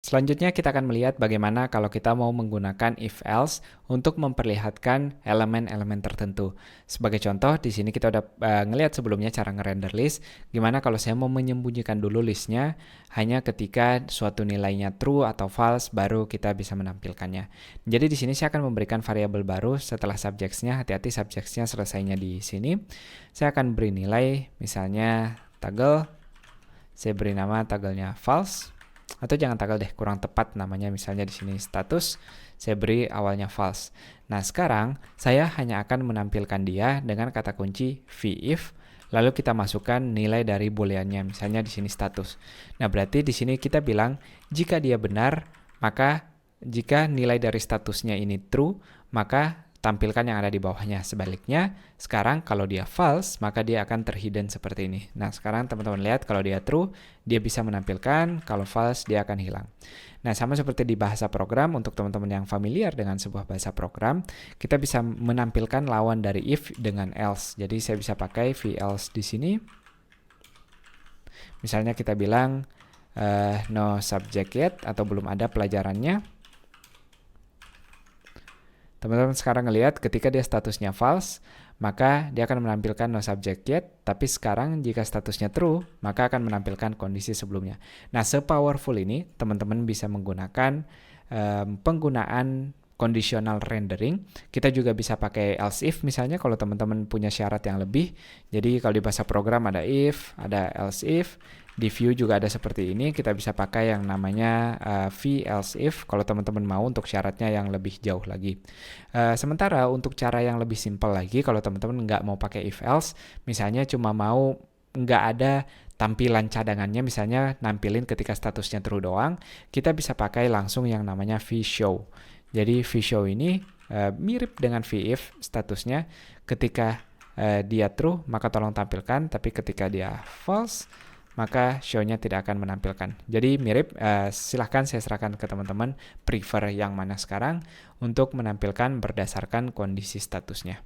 Selanjutnya kita akan melihat bagaimana kalau kita mau menggunakan if else untuk memperlihatkan elemen-elemen tertentu. Sebagai contoh, di sini kita udah ngelihat sebelumnya cara ngerender list. Gimana kalau saya mau menyembunyikan dulu listnya, hanya ketika suatu nilainya true atau false baru kita bisa menampilkannya. Jadi di sini saya akan memberikan variabel baru setelah subjects-nya. Hati-hati subjects-nya selesainya di sini. Saya akan beri nilai, misalnya toggle. Saya beri nama toggle-nya false. Atau jangan toggle deh, kurang tepat namanya, misalnya di sini status, saya beri awalnya false. Nah, sekarang saya hanya akan menampilkan dia dengan kata kunci vif, lalu kita masukkan nilai dari booleannya, misalnya di sini status. Nah, berarti di sini kita bilang jika dia benar, maka jika nilai dari statusnya ini true, maka tampilkan yang ada di bawahnya. Sebaliknya, sekarang kalau dia false, maka dia akan terhidden seperti ini. Nah, sekarang teman-teman lihat kalau dia true, dia bisa menampilkan, kalau false, dia akan hilang. Nah, sama seperti di bahasa program, untuk teman-teman yang familiar dengan sebuah bahasa program, kita bisa menampilkan lawan dari if dengan else. Jadi, saya bisa pakai v-else di sini. Misalnya kita bilang, no subject yet, atau belum ada pelajarannya. Teman-teman sekarang ngelihat ketika dia statusnya false, maka dia akan menampilkan no subject yet, tapi sekarang jika statusnya true, maka akan menampilkan kondisi sebelumnya. Nah, se-powerful ini, teman-teman bisa menggunakan penggunaan conditional rendering. Kita juga bisa pakai else if misalnya kalau teman-teman punya syarat yang lebih. Jadi kalau di bahasa program ada if, ada else if. Di view juga ada seperti ini, kita bisa pakai yang namanya v else if kalau teman-teman mau untuk syaratnya yang lebih jauh lagi. Sementara untuk cara yang lebih simpel lagi, kalau teman-teman nggak mau pakai if else, misalnya cuma mau nggak ada tampilan cadangannya, misalnya nampilin ketika statusnya true doang, kita bisa pakai langsung yang namanya vshow. Jadi vshow ini mirip dengan vif statusnya, ketika dia true maka tolong tampilkan, tapi ketika dia false maka show-nya tidak akan menampilkan. Jadi mirip, silahkan saya serahkan ke teman-teman prefer yang mana sekarang untuk menampilkan berdasarkan kondisi statusnya.